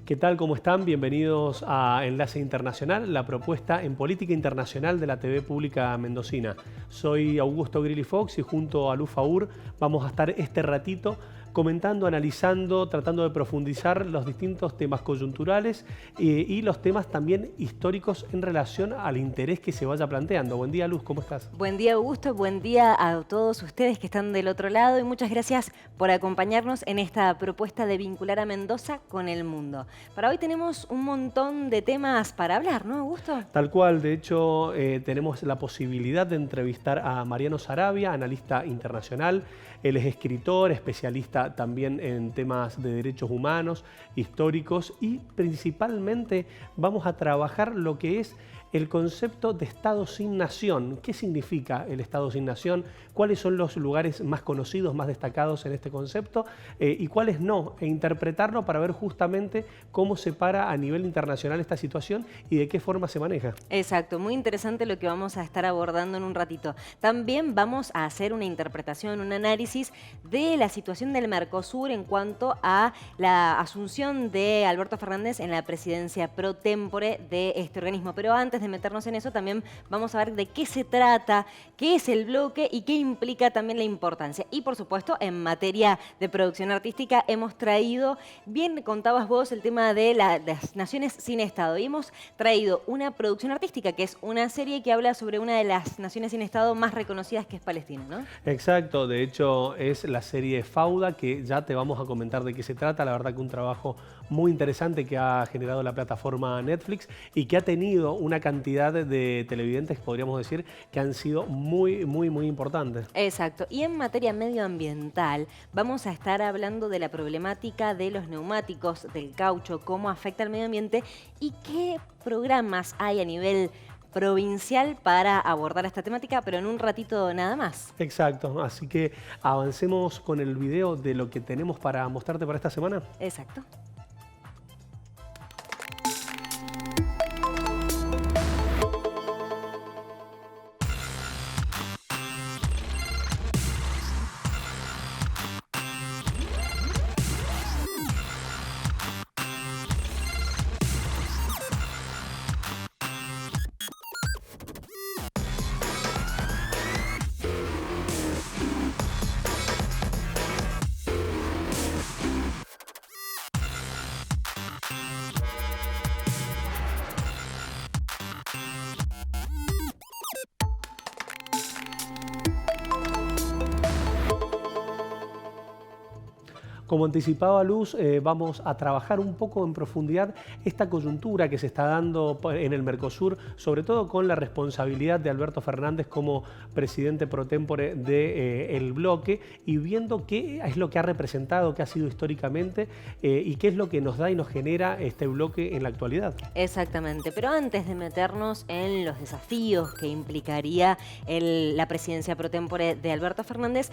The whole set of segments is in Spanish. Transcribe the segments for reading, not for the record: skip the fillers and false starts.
¿Qué tal? ¿Cómo están? Bienvenidos a Enlace Internacional, la propuesta en política internacional de la TV pública mendocina. Soy Augusto Grilly Fox y junto a Luz Faur vamos a estar este ratito comentando, analizando, tratando de profundizar los distintos temas coyunturales y los temas también históricos en relación al interés que se vaya planteando. Buen día, Luz, ¿cómo estás? Buen día, Augusto, buen día a todos ustedes que están del otro lado y muchas gracias por acompañarnos en esta propuesta de vincular a Mendoza con el mundo. Para hoy tenemos un montón de temas para hablar, ¿no, Augusto? Tal cual, de hecho tenemos la posibilidad de entrevistar a Mariano Sarabia, analista internacional. Él es escritor, especialista también en temas de derechos humanos, históricos y principalmente vamos a trabajar lo que es el concepto de Estado sin nación. ¿Qué significa el Estado sin nación? ¿Cuáles son los lugares más conocidos, más destacados en este concepto? Y cuáles no. E interpretarlo para ver justamente cómo se para a nivel internacional esta situación y de qué forma se maneja. Exacto, muy interesante lo que vamos a estar abordando en un ratito. También vamos a hacer una interpretación, un análisis de la situación del Mercosur en cuanto a la asunción de Alberto Fernández en la presidencia pro tempore de este organismo. Pero antes de meternos en eso, también vamos a ver de qué se trata, qué es el bloque y qué implica también la importancia. Y por supuesto, en materia de producción artística hemos traído, bien contabas vos, el tema de las naciones sin Estado. Y hemos traído una producción artística, que es una serie que habla sobre una de las naciones sin Estado más reconocidas, que es Palestina, ¿no? Exacto, de hecho es la serie Fauda, que ya te vamos a comentar de qué se trata. La verdad que un trabajo muy interesante que ha generado la plataforma Netflix y que ha tenido una cantidad de televidentes, podríamos decir, que han sido muy importantes. Exacto. Y en materia medioambiental vamos a estar hablando de la problemática de los neumáticos, del caucho, cómo afecta al medio ambiente y qué programas hay a nivel provincial para abordar esta temática, pero en un ratito nada más. Exacto, así que avancemos con el video de lo que tenemos para mostrarte para esta semana. Exacto. Como anticipaba Luz, vamos a trabajar un poco en profundidad esta coyuntura que se está dando en el Mercosur, sobre todo con la responsabilidad de Alberto Fernández como presidente pro tempore del bloque y viendo qué es lo que ha representado, qué ha sido históricamente y qué es lo que nos da y nos genera este bloque en la actualidad. Exactamente, pero antes de meternos en los desafíos que implicaría la presidencia pro tempore de Alberto Fernández,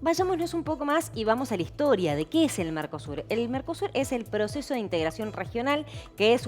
vayámonos un poco más y vamos a la historia de qué es el Mercosur. El Mercosur es el proceso de integración regional que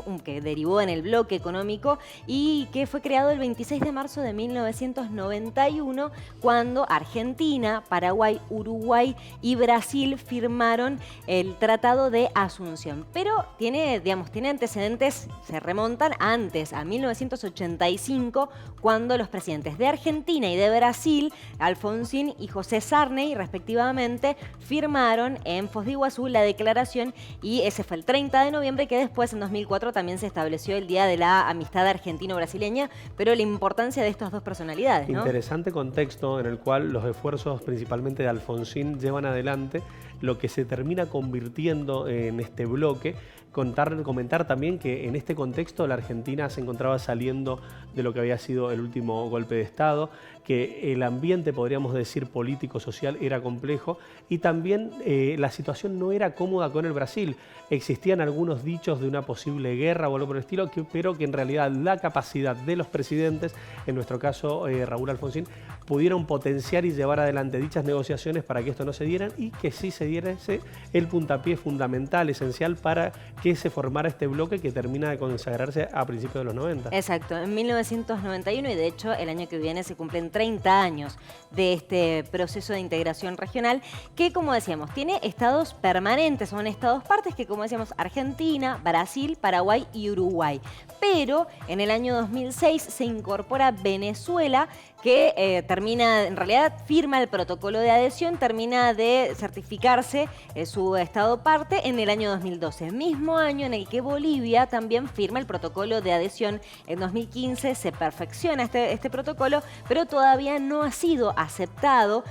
derivó en el bloque económico y que fue creado el 26 de marzo de 1991 cuando Argentina, Paraguay, Uruguay y Brasil firmaron el Tratado de Asunción. Pero tiene antecedentes, se remontan antes, a 1985, cuando los presidentes de Argentina y de Brasil, Alfonsín y José Sarney, respectivamente, firmaron en Foz de Iguazú la declaración y ese fue el 30 de noviembre, que después en 2004 también se estableció el Día de la Amistad Argentino-Brasileña, pero la importancia de estas dos personalidades, ¿no? Interesante contexto en el cual los esfuerzos principalmente de Alfonsín llevan adelante lo que se termina convirtiendo en este bloque. Comentar también que en este contexto la Argentina se encontraba saliendo de lo que había sido el último golpe de Estado, que el ambiente, podríamos decir, político-social era complejo y también la situación no era cómoda con el Brasil. Existían algunos dichos de una posible guerra o algo por el estilo, pero que en realidad la capacidad de los presidentes, en nuestro caso Raúl Alfonsín, pudieron potenciar y llevar adelante dichas negociaciones para que esto no se dieran y que sí se diese el puntapié fundamental, esencial para que se formara este bloque que termina de consagrarse a principios de los 90. Exacto, en 1991 y de hecho el año que viene se cumplen 30 años de este proceso de integración regional, que, como decíamos, tiene estados permanentes, son estados partes que, como decíamos, Argentina, Brasil, Paraguay y Uruguay. Pero en el año 2006 se incorpora Venezuela, que termina, en realidad firma el protocolo de adhesión, termina de certificarse su estado parte en el año 2012, mismo año en el que Bolivia también firma el protocolo de adhesión. En 2015 se perfecciona este protocolo, pero todavía no ha sido aceptado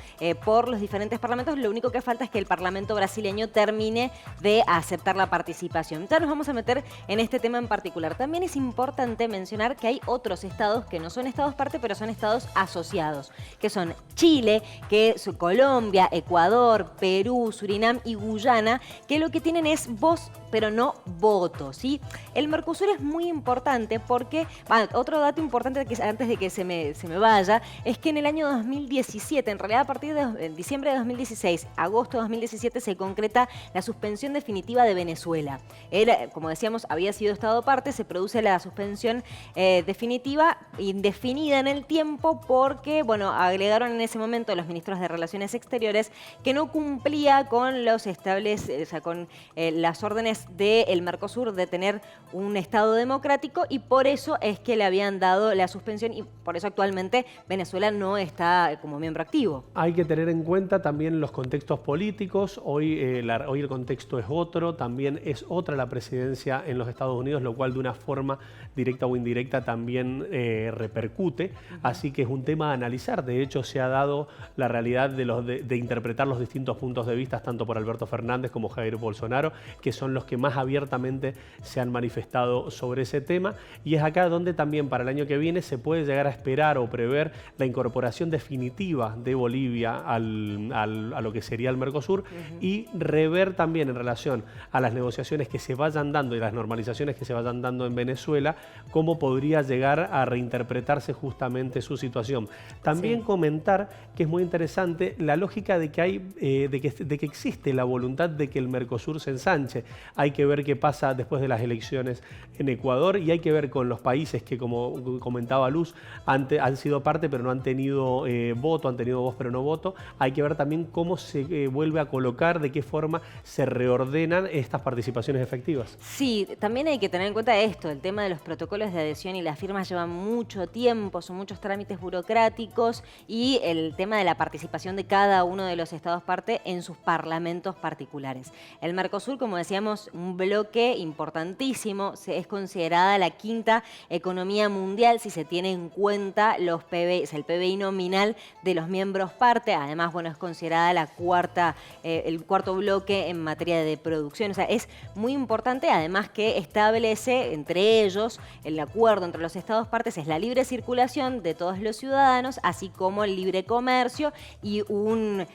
por los diferentes parlamentos. Lo único que falta es que el Parlamento brasileño termine de aceptar la participación. Ya nos vamos a meter en este tema en particular. También es importante mencionar que hay otros estados que no son estados parte, pero son estados asociados, que son Chile, que es Colombia, Ecuador, Perú, Surinam y Guyana, que lo que tienen es voz pero no voto, ¿sí? El Mercosur es muy importante porque, otro dato importante que antes de que se me vaya, es que en el año 2017, en realidad a partir de diciembre de 2016, agosto de 2017, se concreta la suspensión definitiva de Venezuela. Era, como decíamos, había sido estado parte, se produce la suspensión definitiva, indefinida en el tiempo, porque, bueno, agregaron en ese momento los ministros de Relaciones Exteriores que no cumplía con los con las órdenes del Mercosur de tener un Estado democrático, y por eso es que le habían dado la suspensión, y por eso actualmente Venezuela no está como miembro activo. Hay que tener en cuenta también los contextos políticos. Hoy el contexto es otro, también es otra la presidencia en los Estados Unidos, lo cual de una forma directa o indirecta también repercute. Así que es un tema a analizar. De hecho, se ha dado la realidad de interpretar los distintos puntos de vista, tanto por Alberto Fernández como Jair Bolsonaro, que son los que más abiertamente se han manifestado sobre ese tema, y es acá donde también para el año que viene se puede llegar a esperar o prever la incorporación definitiva de Bolivia a lo que sería el Mercosur, y rever también en relación a las negociaciones que se vayan dando y las normalizaciones que se vayan dando en Venezuela, cómo podría llegar a reinterpretarse justamente su situación. También comentar que es muy interesante la lógica de que hay de que existe la voluntad de que el Mercosur se ensanche. Hay que ver qué pasa después de las elecciones en Ecuador, y hay que ver con los países que, como comentaba Luz, han sido parte pero no han tenido voto, han tenido voz pero no voto. Hay que ver también cómo se vuelve a colocar, de qué forma se reordenan estas participaciones efectivas. Sí, también hay que tener en cuenta esto, el tema de los protocolos de adhesión y las firmas llevan mucho tiempo, son muchos trámites burocráticos, y el tema de la participación de cada uno de los estados parte en sus parlamentos particulares. El Mercosur, como decíamos, un bloque importantísimo, es considerada la quinta economía mundial si se tiene en cuenta los PBI, el PBI nominal de los miembros parte. Además, bueno, es considerada la el cuarto bloque en materia de producción. O sea, es muy importante, además que establece entre ellos el acuerdo entre los estados partes, es la libre circulación de todos los ciudadanos, así como el libre comercio y un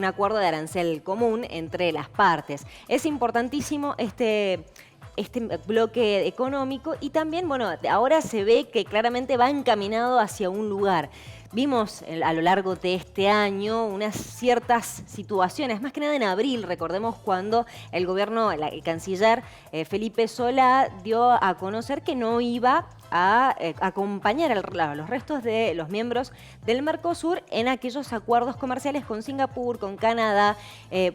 acuerdo de arancel común entre las partes. Es importantísimo este bloque económico, y también, bueno, ahora se ve que claramente va encaminado hacia un lugar. Vimos a lo largo de este año unas ciertas situaciones, más que nada en abril, recordemos cuando el gobierno, el canciller Felipe Solá dio a conocer que no iba a acompañar a los restos de los miembros del Mercosur en aquellos acuerdos comerciales con Singapur, con Canadá,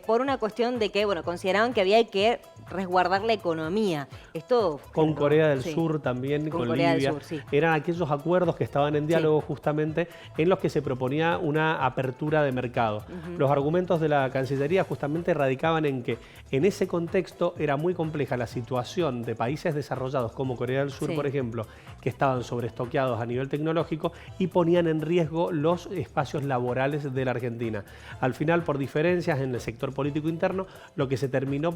por una cuestión de que, bueno, consideraban que había que resguardar la economía. Esto con Corea del Sur también, con Corea Libia. del Sur, sí. Eran aquellos acuerdos que estaban en diálogo justamente, en los que se proponía una apertura de mercado. Los argumentos de la Cancillería justamente radicaban en que en ese contexto era muy compleja la situación de países desarrollados como Corea del Sur, por ejemplo, que estaban sobreestoqueados a nivel tecnológico y ponían en riesgo los espacios laborales de la Argentina. Al final, por diferencias en el sector político interno, lo que se terminó,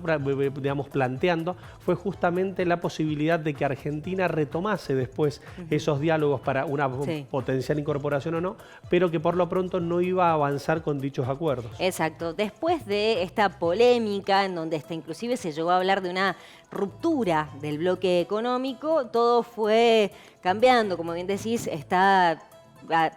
digamos, planteando fue justamente la posibilidad de que Argentina retomase después esos diálogos para una potencial incorporación o no, pero que por lo pronto no iba a avanzar con dichos acuerdos. Exacto. Después de esta polémica, en donde inclusive se llegó a hablar de una ruptura del bloque económico, todo fue cambiando. Como bien decís, está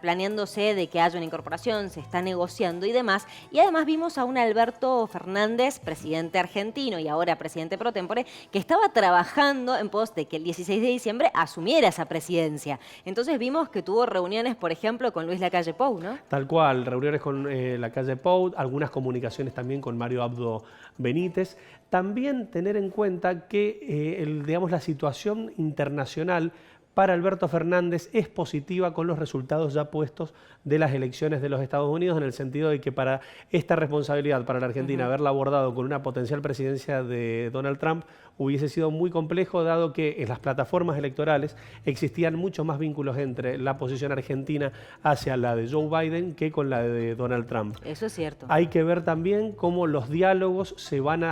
planeándose de que haya una incorporación, se está negociando y demás. Y además vimos a un Alberto Fernández, presidente argentino y ahora presidente pro tempore, que estaba trabajando en pos de que el 16 de diciembre asumiera esa presidencia. Entonces vimos que tuvo reuniones, por ejemplo, con Luis Lacalle Pou, ¿no? Tal cual, reuniones con Lacalle Pou, algunas comunicaciones también con Mario Abdo Benítez. También tener en cuenta que digamos, la situación internacional para Alberto Fernández es positiva con los resultados ya puestos de las elecciones de los Estados Unidos, en el sentido de que para esta responsabilidad para la Argentina, haberla abordado con una potencial presidencia de Donald Trump, hubiese sido muy complejo, dado que en las plataformas electorales existían muchos más vínculos entre la posición argentina hacia la de Joe Biden que con la de Donald Trump. Eso es cierto. Hay que ver también cómo los diálogos se van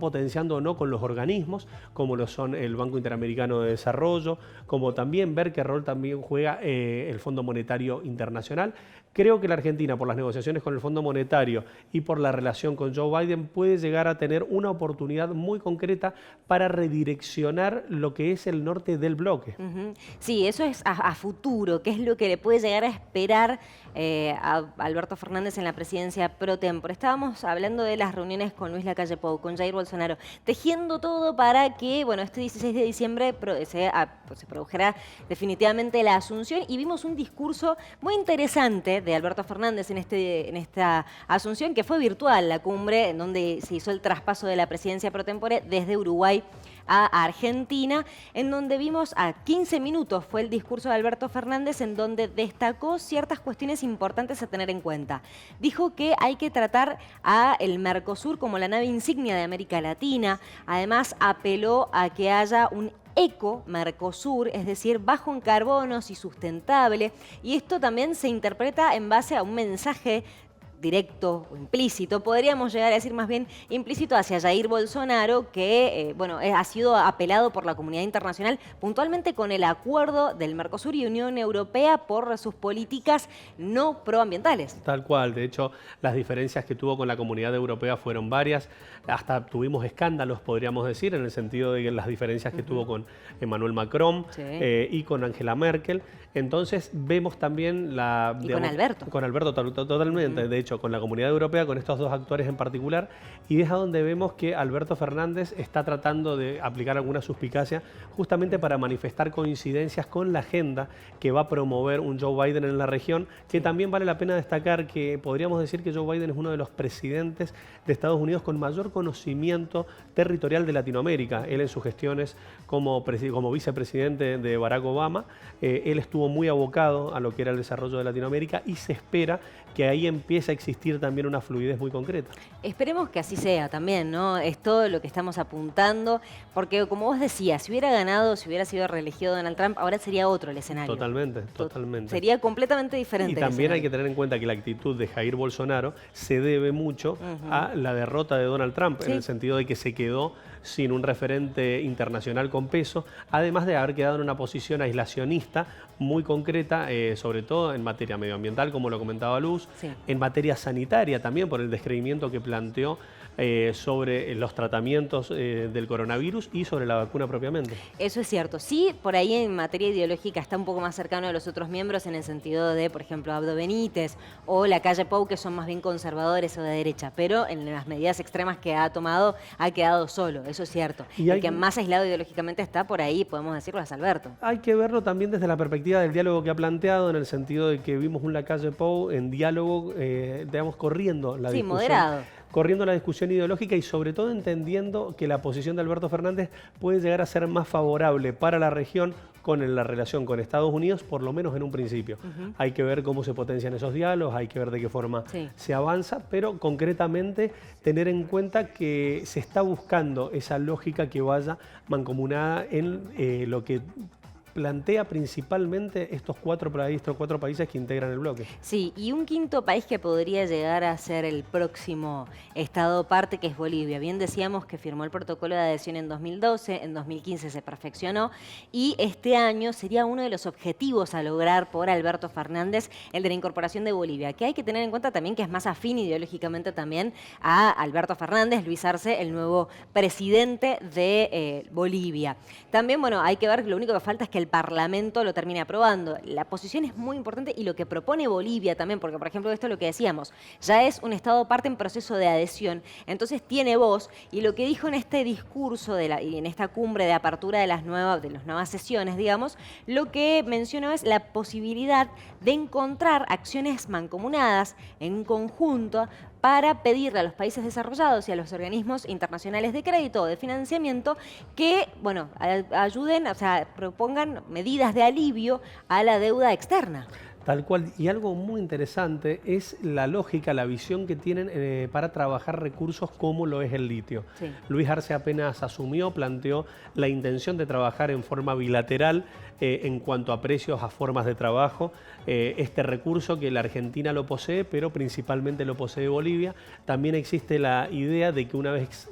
potenciando o no con los organismos, como lo son el Banco Interamericano de Desarrollo, como también ver qué rol también juega el Fondo Monetario Internacional. Creo que la Argentina, por las negociaciones con el Fondo Monetario y por la relación con Joe Biden, puede llegar a tener una oportunidad muy concreta para redireccionar lo que es el norte del bloque. Sí, eso es a futuro, que es lo que le puede llegar a esperar a Alberto Fernández en la presidencia pro tempore. Estábamos hablando de las reuniones con Luis Lacalle Pou, con Jair Bolsonaro, tejiendo todo para que, bueno, este 16 de diciembre se produjera definitivamente la asunción, y vimos un discurso muy interesante de Alberto Fernández en esta asunción, que fue virtual, la cumbre en donde se hizo el traspaso de la presidencia pro tempore desde Uruguay a Argentina, en donde vimos a 15 minutos fue el discurso de Alberto Fernández, en donde destacó ciertas cuestiones importantes a tener en cuenta. Dijo que hay que tratar a el Mercosur como la nave insignia de América Latina. Además, apeló a que haya un eco-Mercosur, es decir, bajo en carbonos y sustentable. Y esto también se interpreta en base a un mensaje directo o implícito, podríamos llegar a decir más bien implícito, hacia Jair Bolsonaro, que ha sido apelado por la comunidad internacional puntualmente con el acuerdo del Mercosur y Unión Europea por sus políticas no proambientales. Tal cual, de hecho las diferencias que tuvo con la comunidad europea fueron varias, hasta tuvimos escándalos, podríamos decir, en el sentido de que las diferencias que tuvo con Emmanuel Macron y con Angela Merkel. Entonces vemos también con Alberto. Con Alberto totalmente, de hecho con la comunidad europea, con estos dos actores en particular, y es a donde vemos que Alberto Fernández está tratando de aplicar alguna suspicacia justamente para manifestar coincidencias con la agenda que va a promover un Joe Biden en la región, que también vale la pena destacar que podríamos decir que Joe Biden es uno de los presidentes de Estados Unidos con mayor conocimiento territorial de Latinoamérica. Él en sus gestiones como vicepresidente de Barack Obama, él estuvo muy abocado a lo que era el desarrollo de Latinoamérica, y se espera que ahí empiece a existir también una fluidez muy concreta. Esperemos que así sea también, ¿no? Es todo lo que estamos apuntando, porque como vos decías, si hubiera ganado, si hubiera sido reelegido Donald Trump, ahora sería otro el escenario. Totalmente, totalmente. Sería completamente diferente. Y también hay que tener en cuenta que la actitud de Jair Bolsonaro se debe mucho a la derrota de Donald Trump, en el sentido de que se quedó sin un referente internacional con peso, además de haber quedado en una posición aislacionista muy concreta, sobre todo en materia medioambiental, como lo comentaba Luz, en materia sanitaria también, por el descreimiento que planteó sobre los tratamientos del coronavirus y sobre la vacuna propiamente. Eso es cierto. Sí, por ahí en materia ideológica está un poco más cercano a los otros miembros, en el sentido de, por ejemplo, Abdo Benítez o Lacalle Pou, que son más bien conservadores o de derecha, pero en las medidas extremas que ha tomado ha quedado solo, eso es cierto. Y el que más aislado ideológicamente está por ahí, podemos decirlo, es Alberto. Hay que verlo también desde la perspectiva del diálogo que ha planteado, en el sentido de que vimos un Lacalle Pou en diálogo, digamos, corriendo la discusión. Moderado. Corriendo la discusión ideológica, y sobre todo entendiendo que la posición de Alberto Fernández puede llegar a ser más favorable para la región con la relación con Estados Unidos, por lo menos en un principio. Hay que ver cómo se potencian esos diálogos, hay que ver de qué forma se avanza, pero concretamente tener en cuenta que se está buscando esa lógica que vaya mancomunada en lo que plantea principalmente estos cuatro países que integran el bloque. Sí, y un quinto país que podría llegar a ser el próximo estado parte, que es Bolivia. Bien decíamos que firmó el protocolo de adhesión en 2012, en 2015 se perfeccionó, y este año sería uno de los objetivos a lograr por Alberto Fernández, el de la incorporación de Bolivia, que hay que tener en cuenta también que es más afín ideológicamente también a Alberto Fernández, Luis Arce, el nuevo presidente de Bolivia. También, bueno, hay que ver, lo único que falta es que el Parlamento lo termine aprobando. La posición es muy importante y lo que propone Bolivia también, porque por ejemplo esto es lo que decíamos, ya es un Estado parte en proceso de adhesión, entonces tiene voz, y lo que dijo en este discurso y en esta cumbre de apertura de las nuevas sesiones, digamos, lo que mencionó es la posibilidad de encontrar acciones mancomunadas en conjunto para pedirle a los países desarrollados y a los organismos internacionales de crédito o de financiamiento que, bueno, ayuden, o sea, propongan medidas de alivio a la deuda externa. Tal cual, y algo muy interesante es la lógica, la visión que tienen para trabajar recursos como lo es el litio. Sí. Luis Arce apenas asumió, planteó la intención de trabajar en forma bilateral en cuanto a precios, a formas de trabajo. Este recurso que la Argentina lo posee, pero principalmente lo posee Bolivia. También existe la idea de que una vez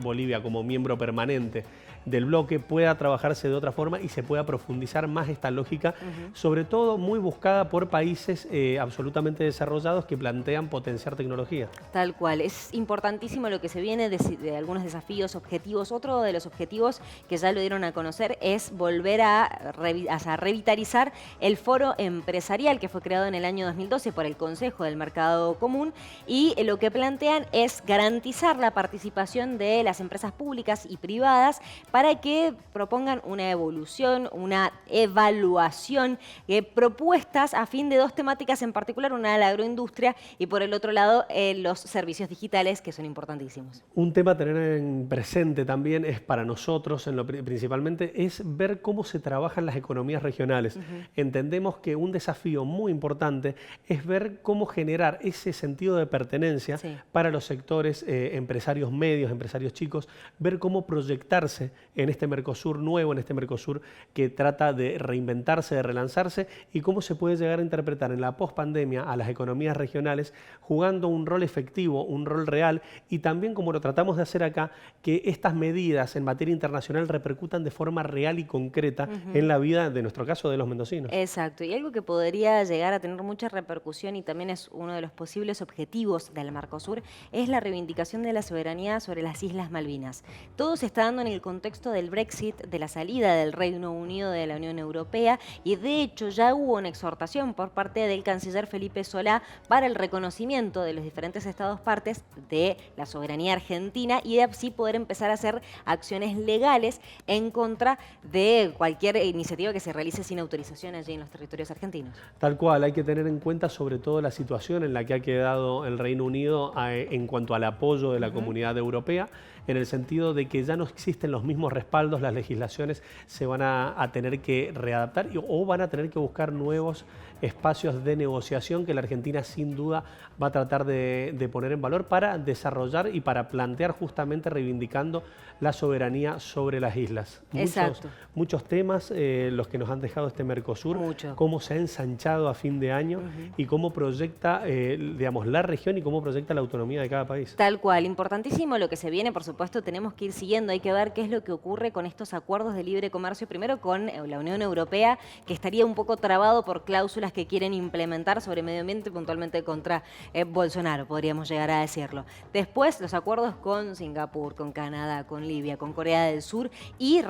Bolivia como miembro permanente del bloque pueda trabajarse de otra forma y se pueda profundizar más esta lógica, sobre todo muy buscada por países absolutamente desarrollados que plantean potenciar tecnología. Tal cual, es importantísimo lo que se viene de algunos desafíos, objetivos. Otro de los objetivos que ya lo dieron a conocer es volver a revitalizar el foro empresarial que fue creado en el año 2012 por el Consejo del Mercado Común, y lo que plantean es garantizar la participación de las empresas públicas y privadas para que propongan una evolución, una evaluación, propuestas a fin de dos temáticas en particular, una de la agroindustria y por el otro lado los servicios digitales, que son importantísimos. Un tema a tener en presente también es para nosotros, principalmente, es ver cómo se trabajan las economías regionales. Entendemos que un desafío muy importante es ver cómo generar ese sentido de pertenencia para los sectores empresarios medios, empresarios chicos, ver cómo proyectarse en este Mercosur nuevo, en este Mercosur que trata de reinventarse, de relanzarse, y cómo se puede llegar a interpretar en la pospandemia a las economías regionales jugando un rol efectivo, un rol real, y también, como lo tratamos de hacer acá, que estas medidas en materia internacional repercutan de forma real y concreta en la vida, de nuestro caso, de los mendocinos. Exacto, y algo que podría llegar a tener mucha repercusión y también es uno de los posibles objetivos del Mercosur es la reivindicación de la soberanía sobre las Islas Malvinas. Todo se está dando en el contexto del Brexit, de la salida del Reino Unido de la Unión Europea, y de hecho ya hubo una exhortación por parte del canciller Felipe Solá para el reconocimiento de los diferentes estados partes de la soberanía argentina y de así poder empezar a hacer acciones legales en contra de cualquier iniciativa que se realice sin autorización allí en los territorios argentinos. Tal cual, hay que tener en cuenta sobre todo la situación en la que ha quedado el Reino Unido en cuanto al apoyo de la comunidad europea, en el sentido de que ya no existen los mismos respaldos, las legislaciones se van a tener que readaptar o van a tener que buscar nuevos espacios de negociación que la Argentina sin duda va a tratar de poner en valor para desarrollar y para plantear justamente reivindicando la soberanía sobre las islas. Muchos temas los que nos han dejado este Mercosur, cómo se ha ensanchado a fin de año y cómo proyecta digamos, la región y cómo proyecta la autonomía de cada país. Tal cual, importantísimo lo que se viene, por supuesto tenemos que ir siguiendo, hay que ver qué es lo que ocurre con estos acuerdos de libre comercio, primero con la Unión Europea, que estaría un poco trabado por cláusulas que quieren implementar sobre medio ambiente, puntualmente contra Bolsonaro, podríamos llegar a decirlo. Después, los acuerdos con Singapur, con Canadá, con Libia, con Corea del Sur, y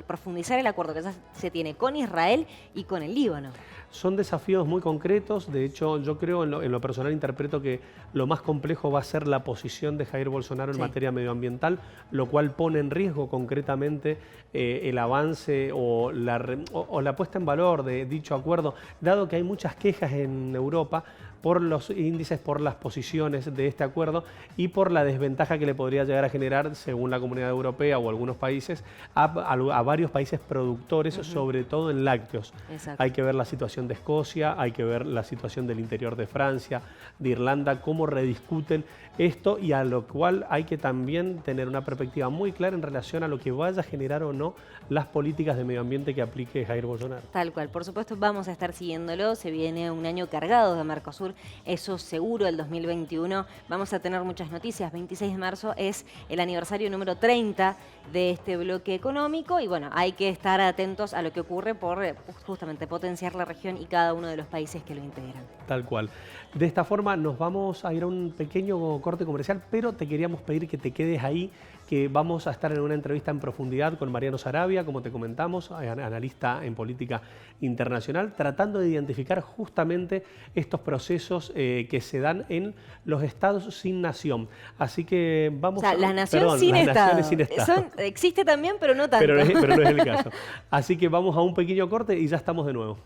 profundizar el acuerdo que ya se tiene con Israel y con el Líbano. Son desafíos muy concretos, de hecho yo creo, en lo personal interpreto que lo más complejo va a ser la posición de Jair Bolsonaro en materia medioambiental, lo cual pone en riesgo concretamente el avance o la puesta en valor de dicho acuerdo, dado que hay muchas quejas en Europa por los índices, por las posiciones de este acuerdo y por la desventaja que le podría llegar a generar, según la Comunidad Europea o algunos países, a varios países productores, sobre todo en lácteos. Hay que ver la situación de Escocia, hay que ver la situación del interior de Francia, de Irlanda, cómo rediscuten esto, y a lo cual hay que también tener una perspectiva muy clara en relación a lo que vaya a generar o no las políticas de medio ambiente que aplique Jair Bolsonaro. Tal cual, por supuesto vamos a estar siguiéndolo, se viene un año cargado de Mercosur, eso seguro, el 2021 vamos a tener muchas noticias. 26 de marzo es el aniversario número 30 de este bloque económico y bueno, hay que estar atentos a lo que ocurre por justamente potenciar la región y cada uno de los países que lo integran. Tal cual. De esta forma nos vamos a ir a un pequeño corte comercial, pero te queríamos pedir que te quedes ahí que vamos a estar en una entrevista en profundidad con Mariano Sarabia, como te comentamos, analista en política internacional, tratando de identificar justamente estos procesos que se dan en los estados sin nación. Así que vamos o sea, la nación perdón, sin las estado. naciones sin estado. Existe también, pero no tanto. Pero no es el caso. Así que vamos a un pequeño corte y ya estamos de nuevo.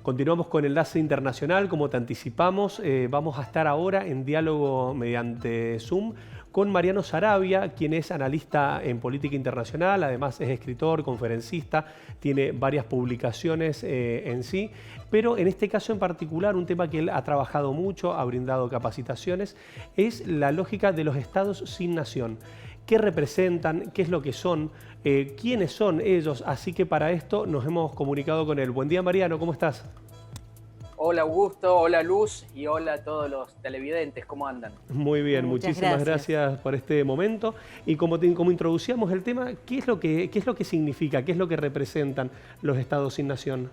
Continuamos con Enlace Internacional, como te anticipamos, vamos a estar ahora en diálogo mediante Zoom con Mariano Sarabia, quien es analista en política internacional, además es escritor, conferencista, tiene varias publicaciones en sí, pero en este caso en particular, un tema que él ha trabajado mucho, ha brindado capacitaciones, es la lógica de los estados sin nación. ¿Qué representan? ¿Qué es lo que son? ¿Quiénes son ellos? Así que para esto nos hemos comunicado con él. Buen día, Mariano, ¿cómo estás? Hola Augusto, hola Luz y hola a todos los televidentes, ¿cómo andan? Muy bien, muchísimas gracias por este momento. Y como introducíamos el tema, ¿qué es lo que significa? ¿Qué es lo que representan los estados sin nación?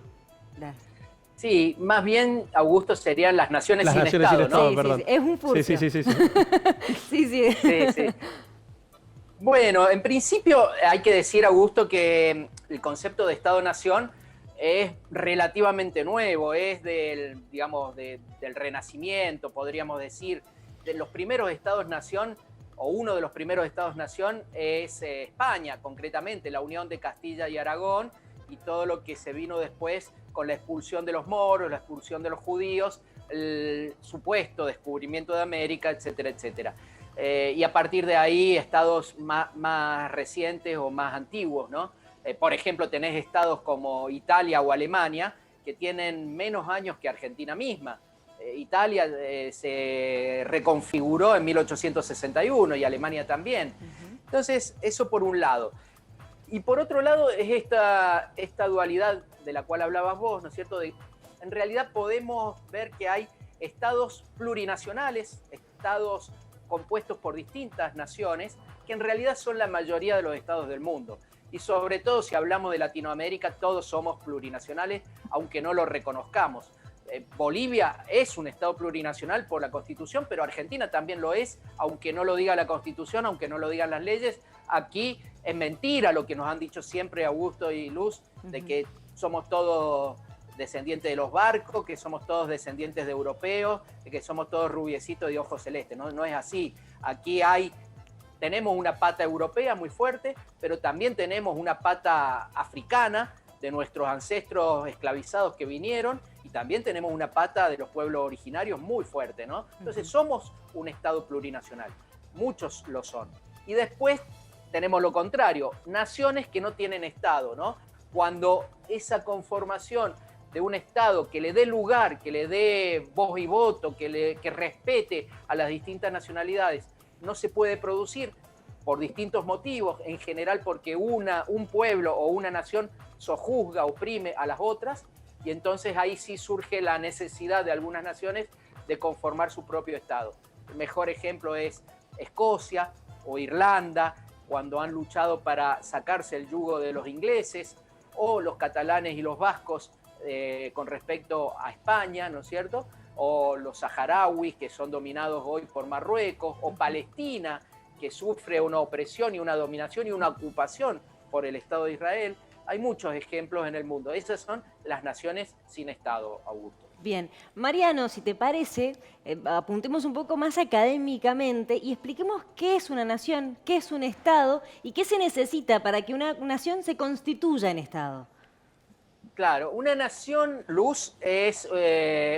Sí, más bien, Augusto, serían las naciones sin estado, ¿no? Sí, perdón. Sí, es un furcio. Sí. Bueno, en principio hay que decir, Augusto, que el concepto de Estado-Nación es relativamente nuevo, es del Renacimiento, podríamos decir. De los primeros Estados-Nación, o uno de los primeros Estados-Nación, es España, concretamente, la unión de Castilla y Aragón, y todo lo que se vino después con la expulsión de los moros, la expulsión de los judíos, el supuesto descubrimiento de América, etcétera, etcétera. Y a partir de ahí, estados más recientes o más antiguos, ¿no? Por ejemplo, tenés estados como Italia o Alemania, que tienen menos años que Argentina misma. Italia se reconfiguró en 1861 y Alemania también. Entonces, eso por un lado. Y por otro lado es esta dualidad de la cual hablabas vos, ¿no es cierto? En realidad podemos ver que hay estados plurinacionales, estados compuestos por distintas naciones, que en realidad son la mayoría de los estados del mundo. Y sobre todo si hablamos de Latinoamérica, todos somos plurinacionales, aunque no lo reconozcamos. Bolivia es un estado plurinacional por la Constitución, pero Argentina también lo es, aunque no lo diga la Constitución, aunque no lo digan las leyes. Aquí es mentira lo que nos han dicho siempre Augusto y Luz, de que somos todos descendientes de los barcos, que somos todos descendientes de europeos, de que somos todos rubiecitos de ojos celestes. No es así. Aquí tenemos una pata europea muy fuerte, pero también tenemos una pata africana de nuestros ancestros esclavizados que vinieron, y también tenemos una pata de los pueblos originarios muy fuerte, ¿no? Entonces somos un estado plurinacional, muchos lo son. Y después tenemos lo contrario, naciones que no tienen estado, ¿no? Cuando esa conformación de un estado que le dé lugar, que le dé voz y voto, que respete a las distintas nacionalidades, no se puede producir por distintos motivos, en general porque un pueblo o una nación sojuzga, oprime a las otras, y entonces ahí sí surge la necesidad de algunas naciones de conformar su propio estado. El mejor ejemplo es Escocia o Irlanda, cuando han luchado para sacarse el yugo de los ingleses, o los catalanes y los vascos con respecto a España, ¿no es cierto? O los saharauis, que son dominados hoy por Marruecos, o Palestina, que sufre una opresión y una dominación y una ocupación por el Estado de Israel. Hay muchos ejemplos en el mundo. Esas son las naciones sin Estado, Augusto. Bien. Mariano, si te parece, apuntemos un poco más académicamente y expliquemos qué es una nación, qué es un Estado y qué se necesita para que una nación se constituya en Estado. Claro, una nación, Luz, es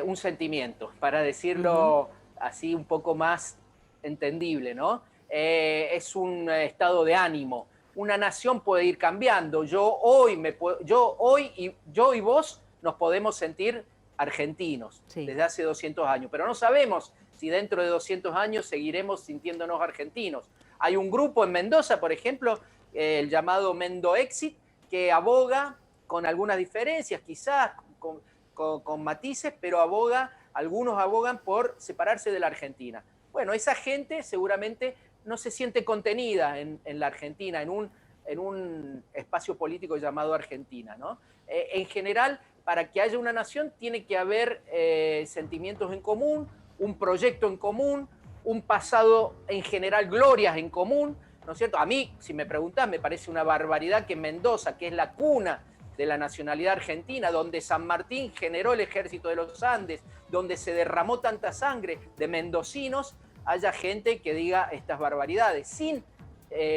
un sentimiento, para decirlo así un poco más entendible, ¿no? Es un estado de ánimo. Una nación puede ir cambiando. Yo y vos nos podemos sentir argentinos desde hace 200 años, pero no sabemos si dentro de 200 años seguiremos sintiéndonos argentinos. Hay un grupo en Mendoza, por ejemplo, el llamado Mendoexit, que aboga, con algunas diferencias, quizás con matices, pero algunos abogan por separarse de la Argentina. Bueno, esa gente seguramente no se siente contenida en la Argentina, en un en un espacio político llamado Argentina, ¿no? En general, para que haya una nación tiene que haber sentimientos en común, un proyecto en común, un pasado en general, glorias en común, ¿no es cierto? A mí, si me preguntás, me parece una barbaridad que Mendoza, que es la cuna de la nacionalidad argentina, donde San Martín generó el ejército de los Andes, donde se derramó tanta sangre de mendocinos, haya gente que diga estas barbaridades, sin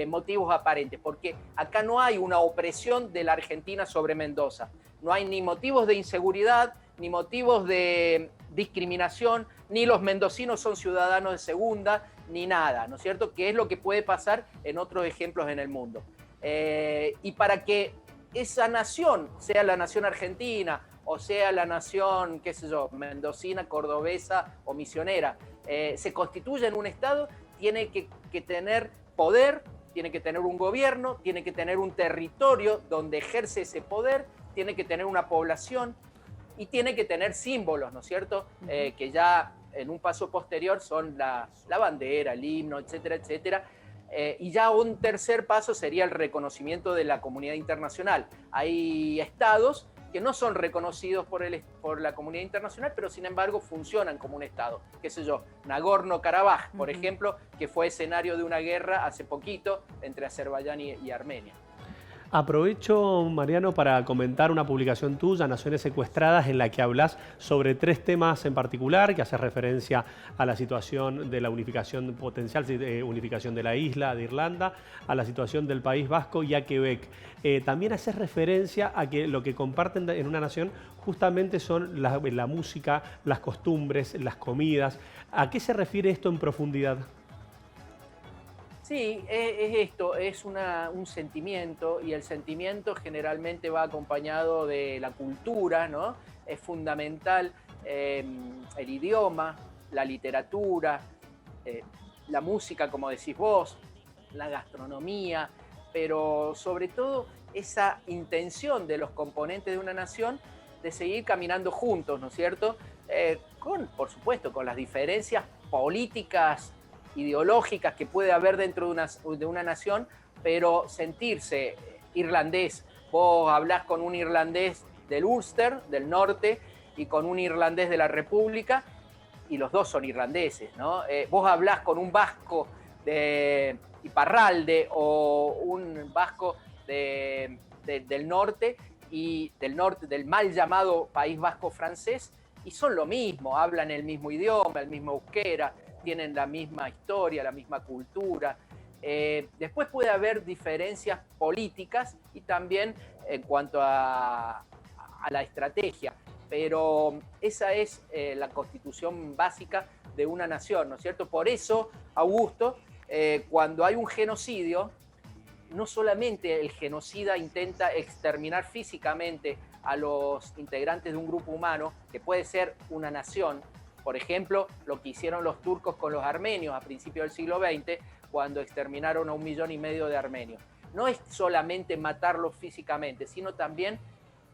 motivos aparentes, porque acá no hay una opresión de la Argentina sobre Mendoza. No hay ni motivos de inseguridad, ni motivos de discriminación, ni los mendocinos son ciudadanos de segunda, ni nada, ¿no es cierto? Que es lo que puede pasar en otros ejemplos en el mundo. Y para que esa nación, sea la nación argentina, o sea la nación, qué sé yo, mendocina, cordobesa o misionera, se constituya en un Estado, tiene que tener poder, tiene que tener un gobierno, tiene que tener un territorio donde ejerce ese poder, tiene que tener una población y tiene que tener símbolos, ¿no es cierto? Que ya en un paso posterior son la bandera, el himno, etcétera, etcétera. Y ya un tercer paso sería el reconocimiento de la comunidad internacional. Hay estados que no son reconocidos por la comunidad internacional, pero sin embargo funcionan como un estado. Qué sé yo, Nagorno-Karabaj, por ejemplo, que fue escenario de una guerra hace poquito entre Azerbaiyán y Armenia. Aprovecho, Mariano, para comentar una publicación tuya, Naciones Secuestradas, en la que hablas sobre 3 temas en particular, que hace referencia a la situación de la unificación potencial, unificación de la isla de Irlanda, a la situación del País Vasco y a Quebec. También haces referencia a que lo que comparten en una nación justamente son la música, las costumbres, las comidas. ¿A qué se refiere esto en profundidad? Sí, es esto, es un sentimiento, y el sentimiento generalmente va acompañado de la cultura, ¿no? Es fundamental el idioma, la literatura, la música, como decís vos, la gastronomía, pero sobre todo esa intención de los componentes de una nación de seguir caminando juntos, ¿no es cierto? Por supuesto, con las diferencias políticas, ideológicas que puede haber dentro de una nación, pero sentirse irlandés. Vos hablás con un irlandés del Ulster, del norte, y con un irlandés de la República, y los dos son irlandeses, ¿no? Vos hablás con un vasco de Iparralde o un vasco del norte, y del mal llamado País Vasco francés, y son lo mismo, hablan el mismo idioma, el mismo euskera, tienen la misma historia, la misma cultura. Después puede haber diferencias políticas y también en cuanto a la estrategia, pero esa es la constitución básica de una nación, ¿no es cierto? Por eso, Augusto, cuando hay un genocidio, no solamente el genocida intenta exterminar físicamente a los integrantes de un grupo humano, que puede ser una nación. Por ejemplo, lo que hicieron los turcos con los armenios a principios del siglo XX, cuando exterminaron a 1,5 millones de armenios. No es solamente matarlos físicamente, sino también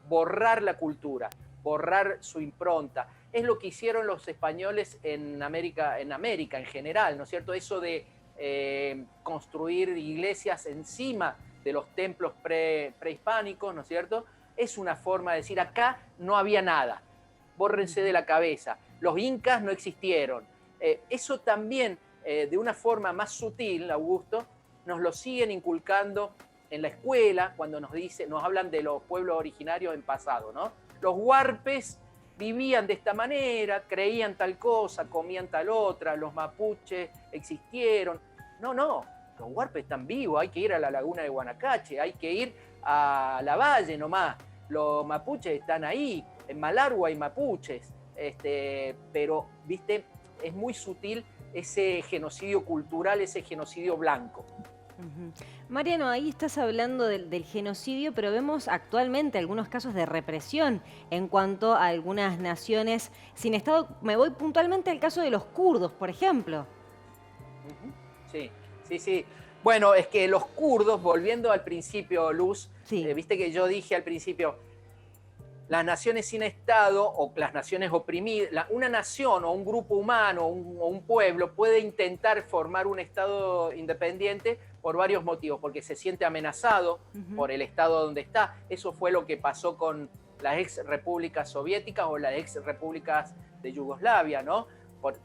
borrar la cultura, borrar su impronta. Es lo que hicieron los españoles en América en general, ¿no es cierto? Eso de construir iglesias encima de los templos prehispánicos, ¿no es cierto? Es una forma de decir, acá no había nada, bórrense de la cabeza. Los incas no existieron. Eso también, de una forma más sutil, Augusto, nos lo siguen inculcando en la escuela cuando nos hablan de los pueblos originarios en pasado, ¿no? Los huarpes vivían de esta manera, creían tal cosa, comían tal otra, los mapuches existieron. No, los huarpes están vivos, hay que ir a la laguna de Guanacache, hay que ir a la valle nomás. Los mapuches están ahí, en Malargüe hay mapuches. Pero, viste, es muy sutil ese genocidio cultural, ese genocidio blanco. Mariano, ahí estás hablando del genocidio, pero vemos actualmente algunos casos de represión en cuanto a algunas naciones sin Estado. Me voy puntualmente al caso de los kurdos, por ejemplo. Sí. Bueno, es que los kurdos, volviendo al principio, Luz, sí. Viste que yo dije al principio, las naciones sin Estado o las naciones oprimidas, una nación o un grupo humano o un pueblo puede intentar formar un Estado independiente por varios motivos, porque se siente amenazado por el Estado donde está. Eso fue lo que pasó con las ex repúblicas soviéticas o las ex repúblicas de Yugoslavia, ¿no?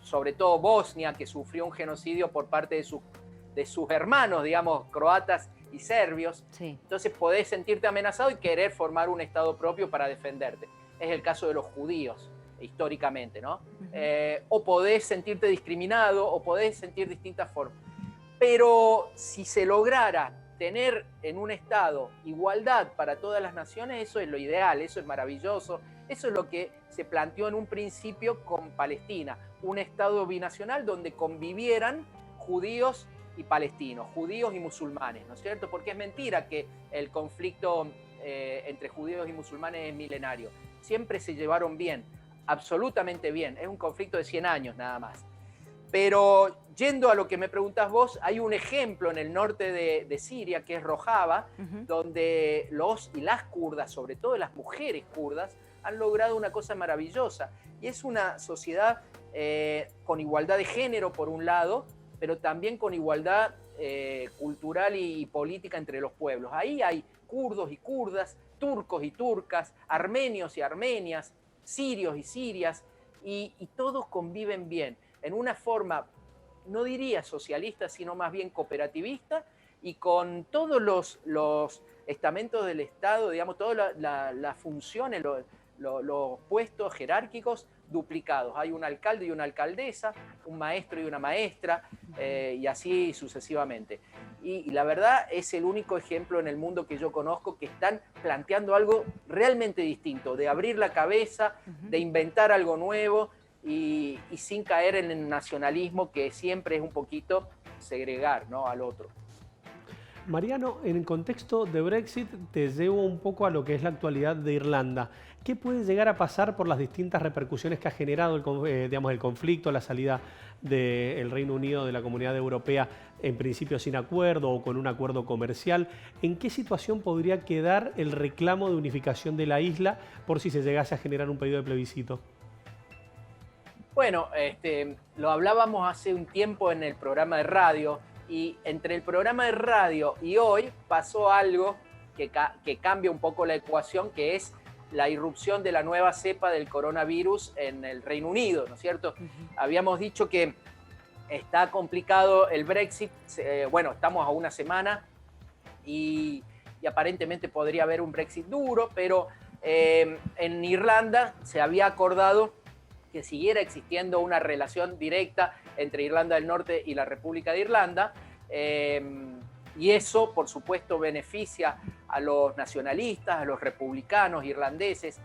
Sobre todo Bosnia, que sufrió un genocidio por parte de sus hermanos, digamos, croatas y serbios. Sí. Entonces podés sentirte amenazado y querer formar un Estado propio para defenderte. Es el caso de los judíos, históricamente, ¿no? O podés sentirte discriminado, o podés sentir distintas formas. Pero si se lograra tener en un Estado igualdad para todas las naciones, eso es lo ideal, eso es maravilloso. Eso es lo que se planteó en un principio con Palestina, un Estado binacional donde convivieran judíos y palestinos, judíos y musulmanes, ¿no es cierto? Porque es mentira que el conflicto entre judíos y musulmanes es milenario. Siempre se llevaron bien, absolutamente bien. Es un conflicto de 100 años nada más. Pero yendo a lo que me preguntás vos, hay un ejemplo en el norte de Siria, que es Rojava, donde los y las kurdas, sobre todo las mujeres kurdas, han logrado una cosa maravillosa. Y es una sociedad con igualdad de género, por un lado, pero también con igualdad cultural y política entre los pueblos. Ahí hay kurdos y kurdas, turcos y turcas, armenios y armenias, sirios y sirias, y todos conviven bien, en una forma, no diría socialista, sino más bien cooperativista, y con todos los estamentos del Estado, digamos, todas las funciones, los puestos jerárquicos duplicados. Hay un alcalde y una alcaldesa, un maestro y una maestra, y así sucesivamente. Y la verdad es el único ejemplo en el mundo que yo conozco que están planteando algo realmente distinto, de abrir la cabeza, de inventar algo nuevo y sin caer en el nacionalismo, que siempre es un poquito segregar, ¿no?, al otro. Mariano, en el contexto de Brexit te llevo un poco a lo que es la actualidad de Irlanda. ¿Qué puede llegar a pasar por las distintas repercusiones que ha generado el conflicto, la salida del Reino Unido de la Comunidad Europea, en principio sin acuerdo o con un acuerdo comercial? ¿En qué situación podría quedar el reclamo de unificación de la isla por si se llegase a generar un pedido de plebiscito? Bueno, lo hablábamos hace un tiempo en el programa de radio, y entre el programa de radio y hoy pasó algo que cambia un poco la ecuación, que es la irrupción de la nueva cepa del coronavirus en el Reino Unido, ¿no es cierto? Habíamos dicho que está complicado el Brexit, bueno, estamos a una semana y aparentemente podría haber un Brexit duro, pero en Irlanda se había acordado que siguiera existiendo una relación directa entre Irlanda del Norte y la República de Irlanda, y eso, por supuesto, beneficia a los nacionalistas, a los republicanos irlandeses,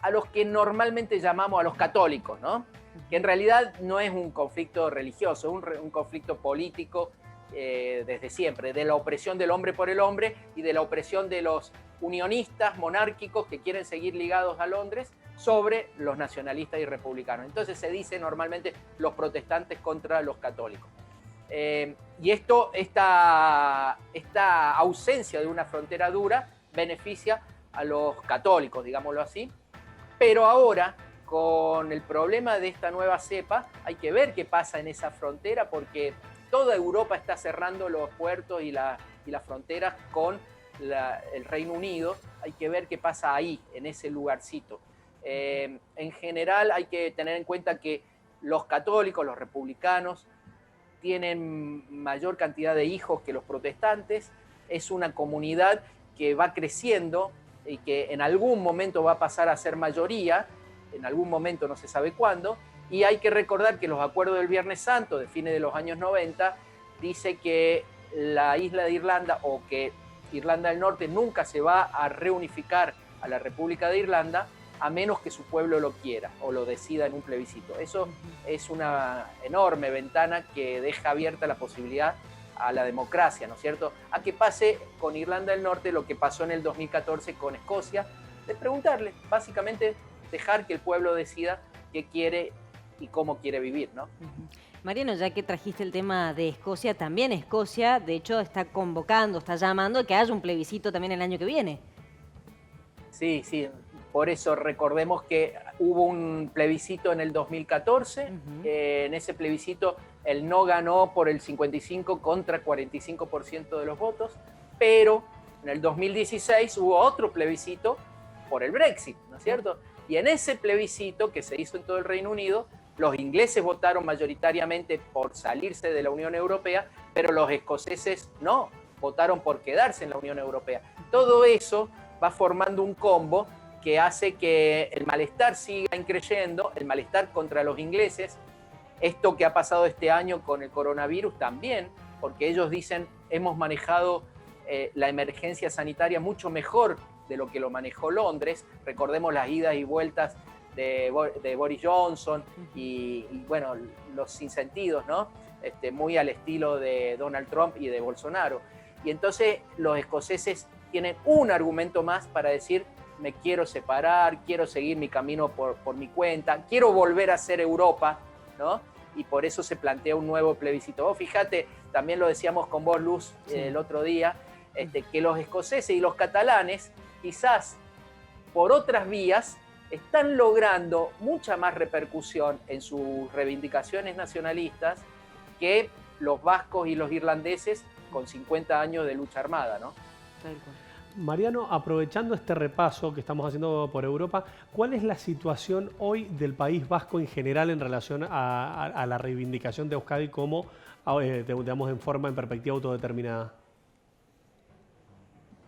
a los que normalmente llamamos a los católicos, ¿no? Que en realidad no es un conflicto religioso, es un conflicto político desde siempre, de la opresión del hombre por el hombre y de la opresión de los unionistas monárquicos que quieren seguir ligados a Londres sobre los nacionalistas y republicanos. Entonces se dice normalmente los protestantes contra los católicos. Y esta ausencia de una frontera dura beneficia a los católicos, digámoslo así. Pero ahora, con el problema de esta nueva cepa, hay que ver qué pasa en esa frontera, porque toda Europa está cerrando los puertos y las fronteras con el Reino Unido. Hay que ver qué pasa ahí, en ese lugarcito. En general hay que tener en cuenta que los católicos, los republicanos, tienen mayor cantidad de hijos que los protestantes. Es una comunidad que va creciendo y que en algún momento va a pasar a ser mayoría, en algún momento no se sabe cuándo, y hay que recordar que los acuerdos del Viernes Santo de fines de los años 90 dice que la isla de Irlanda, o que Irlanda del Norte nunca se va a reunificar a la República de Irlanda a menos que su pueblo lo quiera o lo decida en un plebiscito. Eso es una enorme ventana que deja abierta la posibilidad a la democracia, ¿no es cierto? A que pase con Irlanda del Norte lo que pasó en el 2014 con Escocia, de preguntarle, básicamente dejar que el pueblo decida qué quiere y cómo quiere vivir, ¿no? Mariano, ya que trajiste el tema de Escocia, también Escocia, de hecho, está convocando, está llamando a que haya un plebiscito también el año que viene. Sí, sí. Por eso recordemos que hubo un plebiscito en el 2014. En ese plebiscito el no ganó por el 55 contra 45% de los votos, pero en el 2016 hubo otro plebiscito por el Brexit, ¿no es cierto? Y en ese plebiscito que se hizo en todo el Reino Unido, los ingleses votaron mayoritariamente por salirse de la Unión Europea, pero los escoceses no, votaron por quedarse en la Unión Europea. Todo eso va formando un combo que hace que el malestar siga increyendo, el malestar contra los ingleses. Esto que ha pasado este año con el coronavirus también, porque ellos dicen, hemos manejado la emergencia sanitaria mucho mejor de lo que lo manejó Londres. Recordemos las idas y vueltas de Boris Johnson y bueno, los sinsentidos, ¿no? Muy al estilo de Donald Trump y de Bolsonaro. Y entonces los escoceses tienen un argumento más para decir, me quiero separar, quiero seguir mi camino por mi cuenta, quiero volver a ser Europa, ¿no? Y por eso se plantea un nuevo plebiscito. Vos fíjate, también lo decíamos con vos, Luz, el otro día, que los escoceses y los catalanes, quizás por otras vías, están logrando mucha más repercusión en sus reivindicaciones nacionalistas que los vascos y los irlandeses con 50 años de lucha armada, ¿no? Mariano, aprovechando este repaso que estamos haciendo por Europa, ¿cuál es la situación hoy del País Vasco en general en relación a la reivindicación de Euskadi como, digamos, en perspectiva autodeterminada?